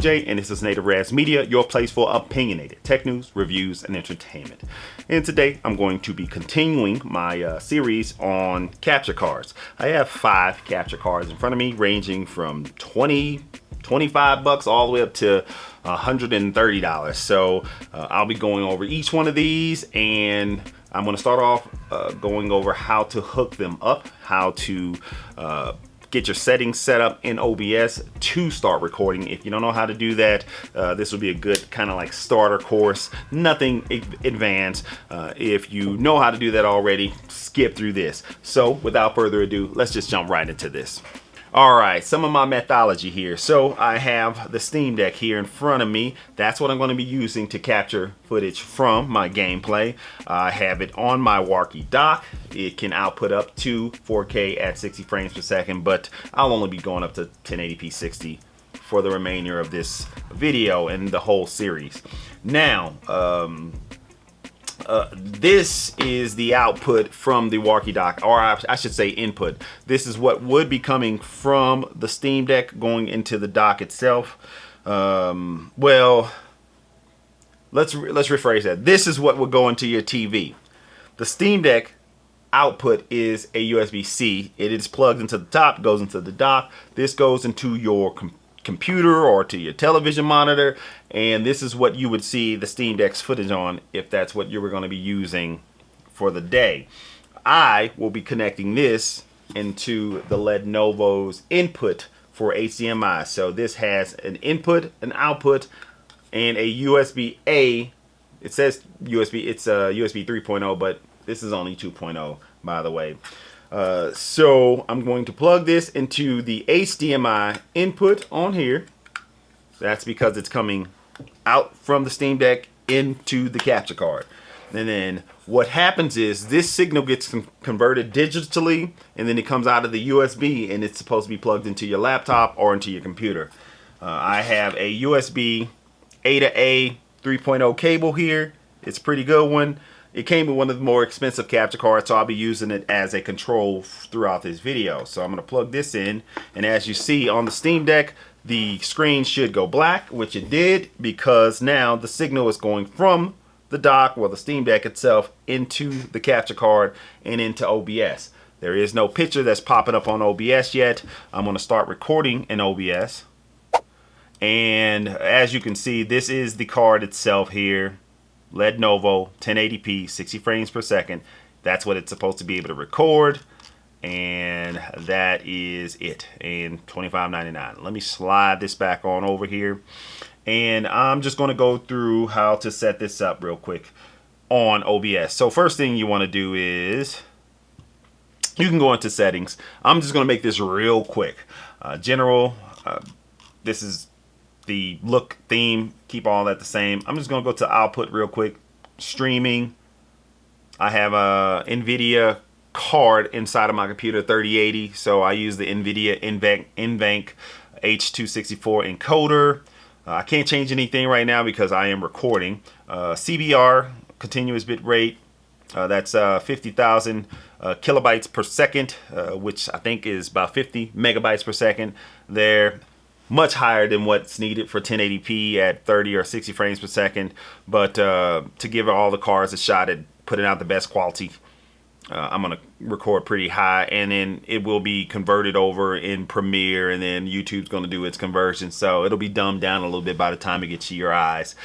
CJ, and this is nativerezmedia, your place for opinionated tech news, reviews, and entertainment. And today I'm going to be continuing my series on capture cards. I have 5 capture cards in front of me, ranging from $25 all the way up to $130. So I'll be going over each one of these, and I'm going to start off going over how to hook them up, how to get your settings set up in OBS to start recording. If you don't know how to do that, this will be a good kind of like starter course, nothing advanced. If you know how to do that already, skip through this. So without further ado, let's just jump right into this. All right, some of my methodology here. So I have the Steam Deck here in front of me. That's what I'm going to be using to capture footage from my gameplay. I have it on my Warky dock. It can output up to 4K at 60 frames per second, but I'll only be going up to 1080p 60 for the remainder of this video and the whole series. Now, this is the output from the Warky dock, or I should say input. This is what would be coming from the Steam Deck going into the dock itself. Well, let's rephrase that. This is what would go into your TV. The Steam Deck output is a USB-C. It is plugged into the top, goes into the dock. This goes into your computer or to your television monitor, and this is what you would see the Steam Deck's footage on if that's what you were going to be using for the day. I will be connecting this into the Leadnovo's input for HDMI. So this has an input, an output, and a USB-A. It says USB, it's a USB 3.0, but this is only 2.0, by the way. So I'm going to plug this into the HDMI input on here. That's because it's coming out from the Steam Deck into the capture card. And then what happens is this signal gets converted digitally, and then it comes out of the USB, and it's supposed to be plugged into your laptop or into your computer. I have a USB A to A 3.0 cable here. It's a pretty good one. It came with one of the more expensive capture cards, so I'll be using it as a control throughout this video. So I'm going to plug this in, and as you see on the Steam Deck, the screen should go black, which it did, because now the signal is going from the dock, or the Steam Deck itself, into the capture card and into OBS. There is no picture that's popping up on OBS yet. I'm going to start recording in OBS. And as you can see, this is the card itself here. Leadnovo 1080p 60 frames per second. That's what it's supposed to be able to record, and that is it. And $25.99. Let me slide this back on over here, and I'm just going to go through how to set this up real quick on OBS. So first thing you want to do is you can go into settings. I'm just going to make this real quick. General, this is the look, theme, keep all that the same. I'm just going to go to output real quick. Streaming. I have a NVIDIA card inside of my computer, 3080. So I use the NVIDIA NVENC H264 encoder. I can't change anything right now because I am recording. CBR, continuous bit rate. That's 50,000 kilobytes per second, which I think is about 50 megabytes per second there. Much higher than what's needed for 1080p at 30 or 60 frames per second. But to give all the cards a shot at putting out the best quality, I'm going to record pretty high. And then it will be converted over in Premiere. And then YouTube's going to do its conversion. So it'll be dumbed down a little bit by the time it gets to your eyes.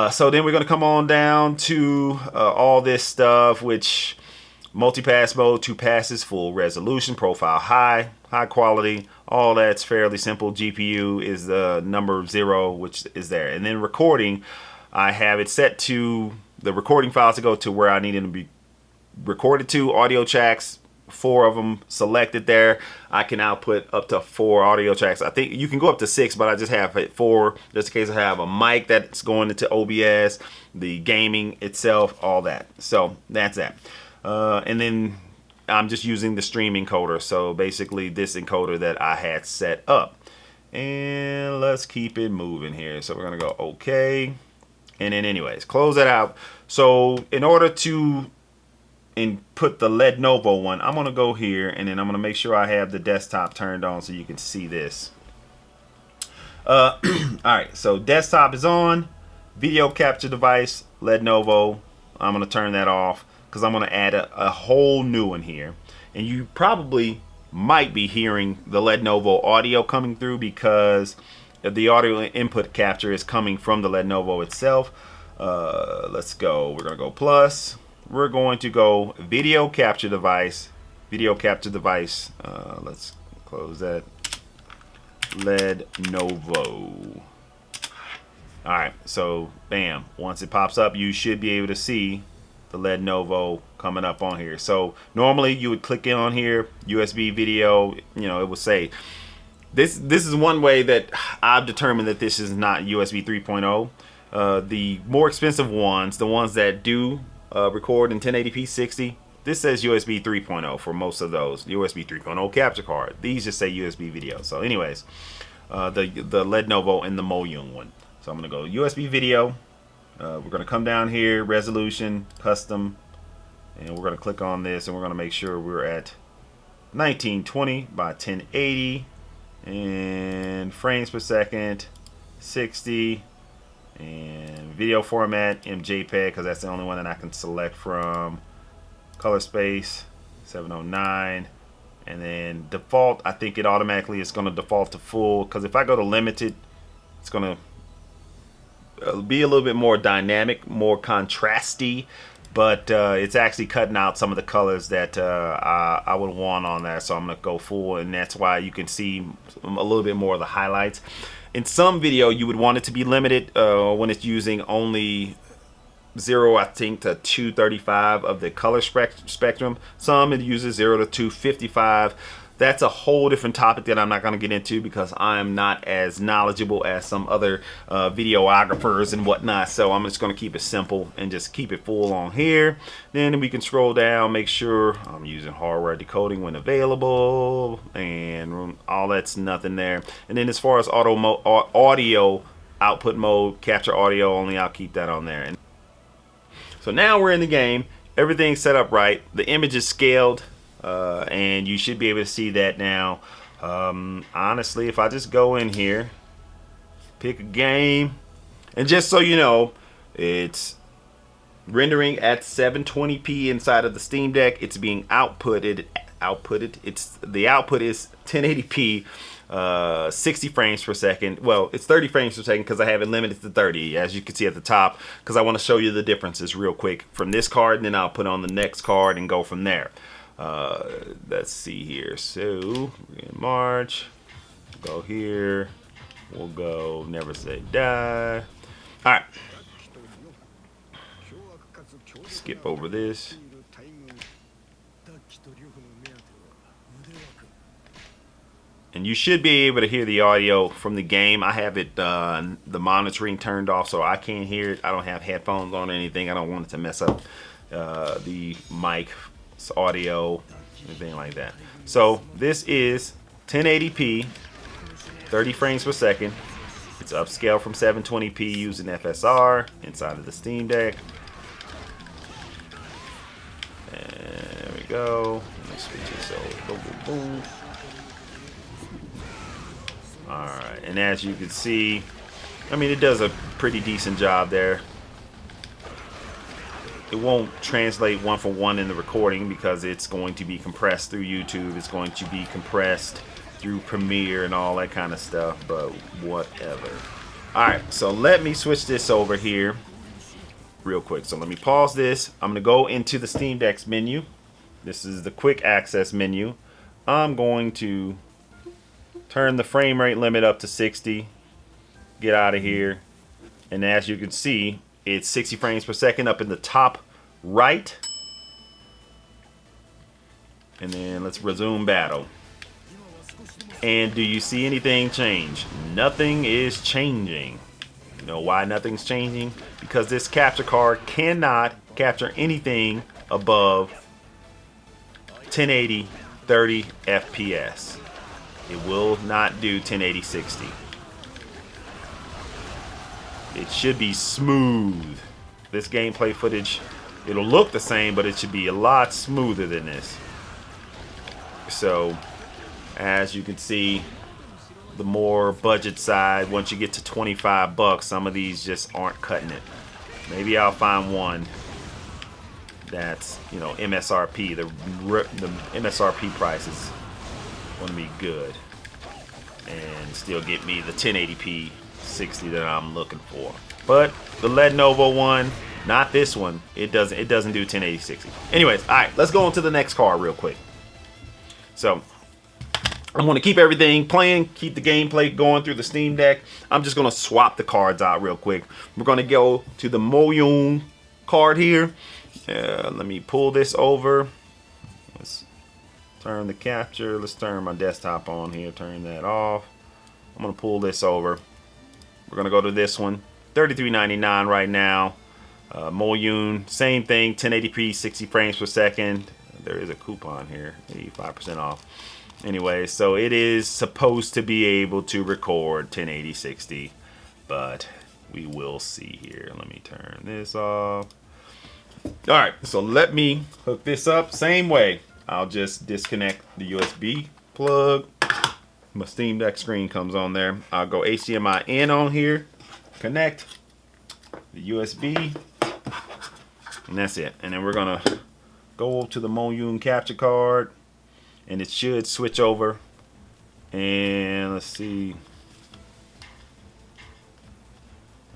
So then we're going to come on down to all this stuff, which multipass mode, 2 passes, full resolution, profile high quality. All that's fairly simple. GPU is the number 0, which is there. And then recording, I have it set to the recording files to go to where I need them to be recorded to. Audio tracks, 4 of them selected there. I can output up to 4 audio tracks. I think you can go up to 6, but I just have it 4 just in case I have a mic that's going into OBS, the gaming itself, all that. So that's that. And then I'm just using the stream encoder. So basically this encoder that I had set up. And let's keep it moving here. So we're going to go okay. And then anyways, close that out. So in order to put the Leadnovo one, I'm going to go here and then I'm going to make sure I have the desktop turned on so you can see this. All right, so desktop is on. Video capture device, Leadnovo. I'm gonna turn that off because I'm gonna add a whole new one here. And you probably might be hearing the Leadnovo audio coming through because the audio input capture is coming from the Leadnovo itself. Let's go. We're gonna go plus. We're going to go video capture device. Video capture device. Let's close that. Leadnovo. All right, so bam, once it pops up, you should be able to see the Leadnovo coming up on here. So normally you would click in on here, USB video, you know, it would say this is one way that I've determined that this is not USB 3.0. The more expensive ones, the ones that do record in 1080p 60, this says USB 3.0 for most of those. USB 3.0 capture card. These just say USB video. So anyways, the Leadnovo and the Moyoon one. So I'm going to go USB video. We're going to come down here, resolution, custom, and we're going to click on this, and we're going to make sure we're at 1920 by 1080 and frames per second, 60, and video format MJPEG because that's the only one that I can select from. Color space 709, and then default, I think it automatically is going to default to full, because if I go to limited, it's going to be a little bit more dynamic, more contrasty, but it's actually cutting out some of the colors that I would want on there. So I'm gonna go full, and that's why you can see a little bit more of the highlights. In some video you would want it to be limited when it's using only 0, I think, to 235 of the color spectrum. Some it uses 0 to 255. That's a whole different topic that I'm not going to get into because I am not as knowledgeable as some other videographers and whatnot. So I'm just going to keep it simple and just keep it full on here. Then we can scroll down, make sure I'm using hardware decoding when available, and all that's nothing there. And then as far as audio output mode, capture audio only, I'll keep that on there. And so now we're in the game. Everything's set up right. The image is scaled. And you should be able to see that now. Honestly, if I just go in here, pick a game, and just so you know, it's rendering at 720p inside of the Steam Deck. It's being outputted. The output is 1080p, 60 frames per second. Well, it's 30 frames per second because I have it limited to 30, as you can see at the top, because I want to show you the differences real quick from this card, and then I'll put on the next card and go from there. Let's see here. So in March, go here. We'll go Never Say Die. All right. Skip over this. And you should be able to hear the audio from the game. I have it the monitoring turned off, so I can't hear it. I don't have headphones on or anything. I don't want it to mess up the mic audio, anything like that. So this is 1080p, 30 frames per second. It's upscaled from 720p using FSR inside of the Steam Deck. And there we go. Let me switch this over. Boom, boom, boom. Alright, and as you can see, I mean, it does a pretty decent job there. It won't translate one for one in the recording because it's going to be compressed through YouTube. It's going to be compressed through Premiere and all that kind of stuff, but whatever. Alright, so let me switch this over here real quick. So let me pause this. I'm going to go into the Steam Deck's menu. This is the quick access menu. I'm going to turn the frame rate limit up to 60. Get out of here. And as you can see, it's 60 frames per second up in the top right. And then let's resume battle. And do you see anything change? Nothing is changing. You know why nothing's changing? Because this capture card cannot capture anything above 1080 30 FPS. It will not do 1080 60. It should be smooth. This gameplay footage, it'll look the same, but it should be a lot smoother than this. So, as you can see, the more budget side, once you get to 25 bucks, some of these just aren't cutting it. Maybe I'll find one that's, you know, MSRP. The MSRP price is going to be good and still get me the 1080p 60 that I'm looking for. But the Leadnovo one, not this one, it doesn't do 1080 60. Anyways, all right, let's go on to the next card real quick. So I'm going to keep everything playing, keep the gameplay going through the Steam Deck. I'm just going to swap the cards out real quick. We're going to go to the Moyoon card here. Let me pull this over. Let's turn the capture. Let's turn my desktop on here. Turn that off. I'm going to pull this over. We're going to go to this one. $33.99 right now. Moyoon, same thing. 1080p, 60 frames per second. There is a coupon here. 85% off. Anyway, so it is supposed to be able to record 1080 60, but we will see here. Let me turn this off. All right, so let me hook this up same way. I'll just disconnect the USB plug. My Steam Deck screen comes on there. I'll go HDMI in on here, connect the USB, and that's it. And then we're gonna go to the Moyoon capture card, and it should switch over. And let's see.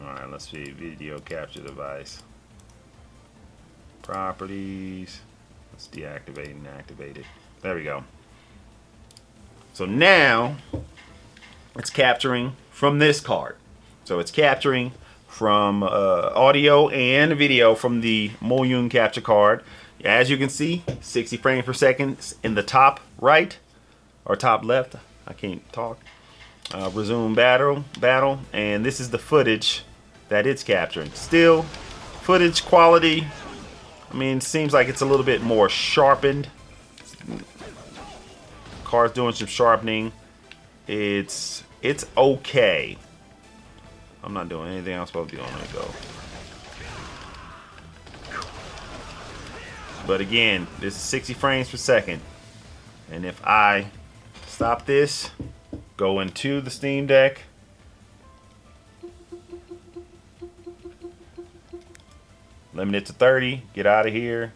All right, let's see, video capture device. Properties. Let's deactivate and activate it. There we go. So now it's capturing from this card. So it's capturing from audio and video from the Moyoon capture card. As you can see, 60 frames per second in the top right or top left. I can't talk. Resume battle, and this is the footage that it's capturing. Still, footage quality, I mean, seems like it's a little bit more sharpened. Car's doing some sharpening. It's okay. I'm not doing anything I'm supposed to be on. Let me go. But again, this is 60 frames per second. And if I stop this, go into the Steam Deck, limit it to 30, get out of here.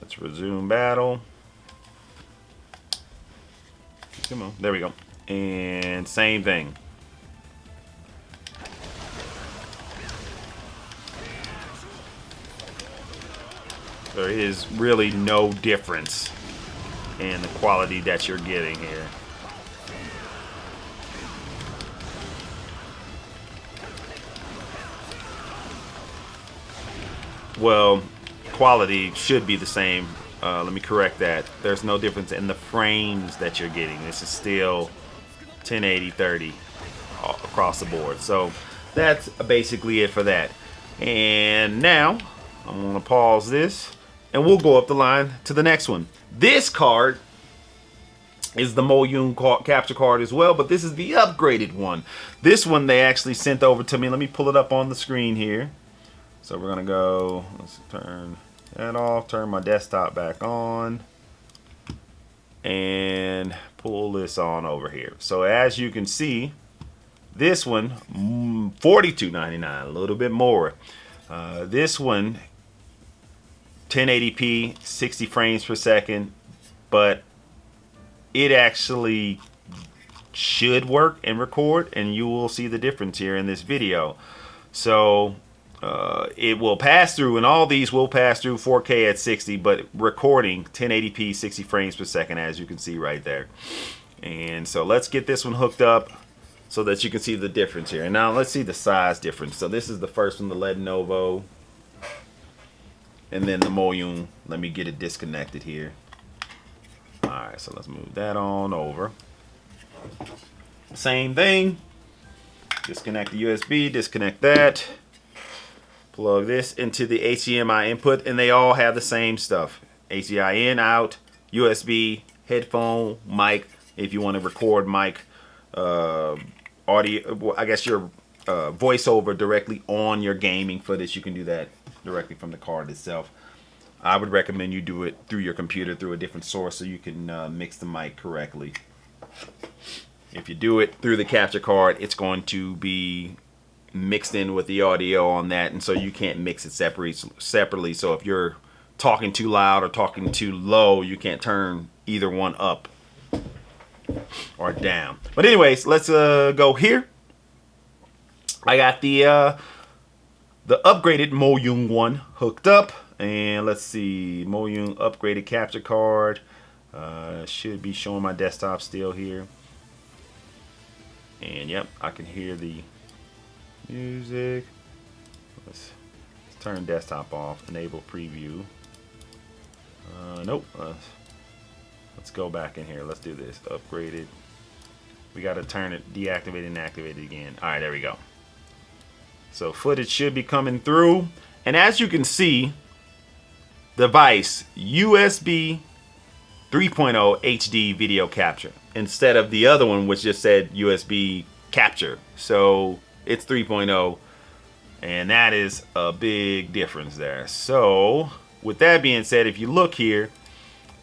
Let's resume battle. Come on, there we go. And same thing. There is really no difference in the quality that you're getting here. Well, quality should be the same. Let me correct that. There's no difference in the frames that you're getting. This is still 1080 30 across the board. So that's basically it for that. And now I'm going to pause this and we'll go up the line to the next one. This card is the Moyoon capture card as well, but this is the upgraded one. This one they actually sent over to me. Let me pull it up on the screen here. So we're gonna go, let's turn that off, turn my desktop back on, and pull this on over here. So as you can see, this one, $42.99, a little bit more. This one, 1080p, 60 frames per second, but it actually should work and record, and you will see the difference here in this video. So it will pass through, and all these will pass through 4K at 60, but recording 1080p 60 frames per second, as you can see right there. And so let's get this one hooked up so that you can see the difference here. And now let's see the size difference. So this is the first one, the Leadnovo, and then the Moyoon. Let me get it disconnected here. Alright, so let's move that on over. Same thing. Disconnect the USB, disconnect that. Plug this into the HDMI input, and they all have the same stuff. HDMI in, out, USB, headphone, mic, if you want to record mic, audio, I guess your voiceover directly on your gaming footage. You can do that directly from the card itself. I would recommend you do it through your computer, through a different source, so you can mix the mic correctly. If you do it through the capture card, it's going to be mixed in with the audio on that, and so you can't mix it separately. So if you're talking too loud or talking too low, you can't turn either one up or down. But anyways, let's go here. I got the upgraded Moyoon one hooked up, and let's see, Moyoon upgraded capture card. Should be showing my desktop still here. And yep, I can hear the music. Let's turn desktop off. Enable preview. Nope. Let's go back in here. Let's do this. Upgraded. We got to turn it deactivated and activated again. All right, there we go. So footage should be coming through. And as you can see, device USB 3.0 HD video capture instead of the other one which just said USB capture. So it's 3.0, and that is a big difference there. So with that being said, if you look here,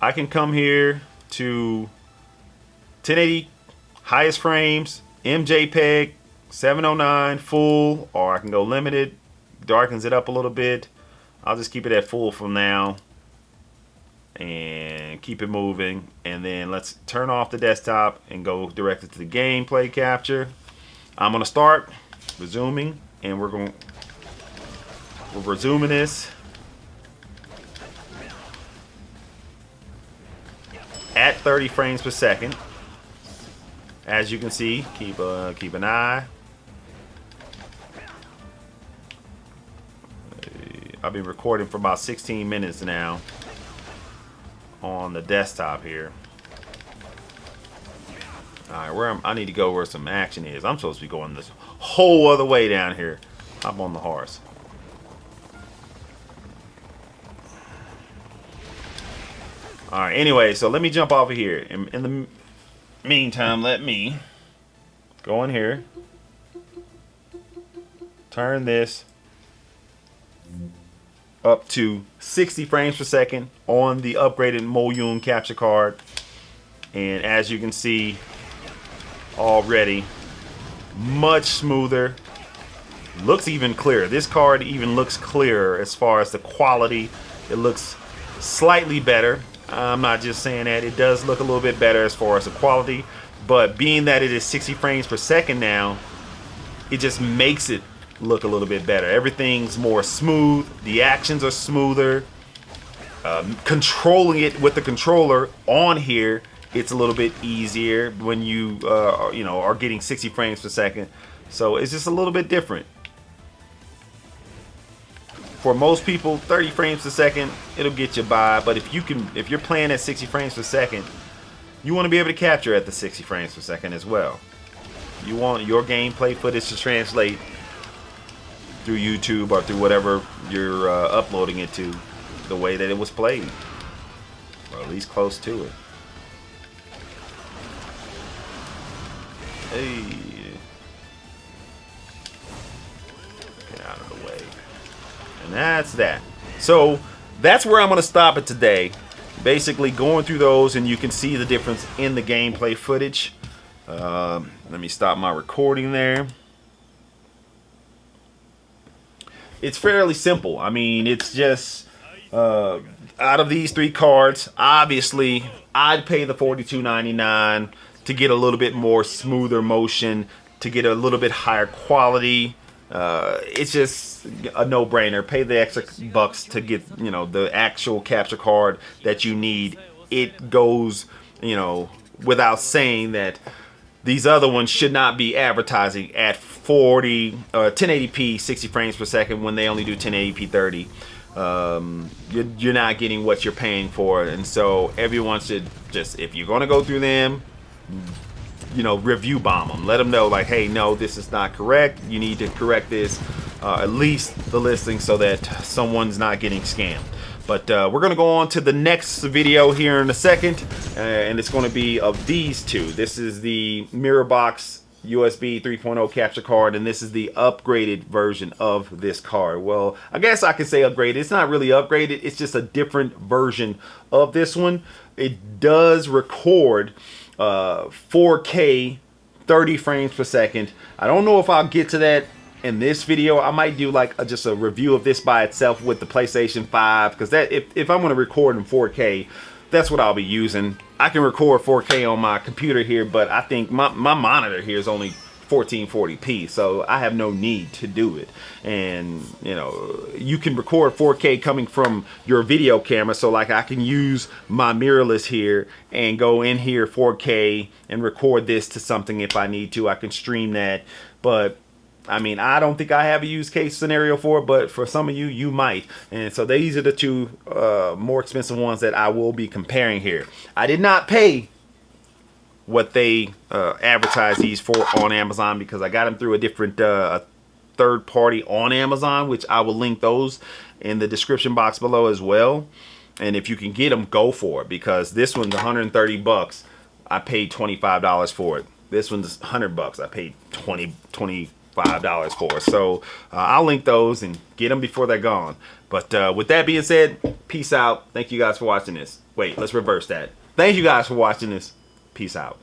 I can come here to 1080 highest frames, MJPEG 709 full, or I can go limited, darkens it up a little bit. I'll just keep it at full from now and keep it moving. And then let's turn off the desktop and go directly to the gameplay capture. I'm gonna start resuming, and we're resuming this at 30 frames per second. As you can see, keep an eye. I've been recording for about 16 minutes now on the desktop here. All right, I need to go where some action is. I'm supposed to be going this whole other way down here. Hop on the horse. All right, anyway, so let me jump off of here. In the meantime, let me go in here, turn this up to 60 frames per second on the upgraded Moyoon capture card. And as you can see already, much smoother, looks even clearer. This card even looks clearer as far as the quality. It looks slightly better. I'm not just saying that. It does look a little bit better as far as the quality, but being that it is 60 frames per second now, it just makes it look a little bit better. Everything's more smooth. The actions are smoother. Controlling it with the controller on here, it's a little bit easier when you are getting 60 frames per second. So it's just a little bit different. For most people, 30 frames per second, it'll get you by. But if you're playing at 60 frames per second, you want to be able to capture at the 60 frames per second as well. You want your gameplay footage to translate through YouTube or through whatever you're uploading it to the way that it was played, or at least close to it. Hey, get out of the way. And that's that. So that's where I'm going to stop it today. Basically going through those, and you can see the difference in the gameplay footage. Let me stop my recording there. It's fairly simple. I mean, it's just out of these three cards, obviously I'd pay the $42.99 to get a little bit more smoother motion, to get a little bit higher quality. It's just a no-brainer. Pay the extra bucks to get, the actual capture card that you need. It goes, without saying that these other ones should not be advertising at 1080p 60 frames per second when they only do 1080p 30. You're not getting what you're paying for, and so everyone should just, if you're going to go through them, review bomb them. Let them know, like, hey, no, this is not correct. You need to correct this, at least the listing, so that someone's not getting scammed. But we're going to go on to the next video here in a second, and it's going to be of these two. This is the Mirrorbox USB 3.0 capture card, and this is the upgraded version of this card. Well, I guess I could say upgraded. It's not really upgraded. It's just a different version of this one. It does record 4K 30 frames per second. I don't know if I'll get to that in this video. I might do like just a review of this by itself with the PlayStation 5, because that if I'm going to record in 4K, that's what I'll be using. I can record 4K on my computer here, but I think my monitor here is only 1440p, so I have no need to do it. And you know, you can record 4K coming from your video camera, so like I can use my mirrorless here and go in here 4K and record this to something if I need to. I can stream that. But I mean, I don't think I have a use case scenario for it, but for some of you, you might. And so these are the two more expensive ones that I will be comparing here. I did not pay what they advertise these for on Amazon, because I got them through a different third party on Amazon, which I will link those in the description box below as well. And if you can get them, go for it, because this one's 130 bucks. I paid $25 for it. This one's 100 bucks. I paid $25 for it. So I'll link those and get them before they're gone. But with that being said, peace out. Thank you guys for watching this. Wait, let's reverse that. Thank you guys for watching this. Peace out.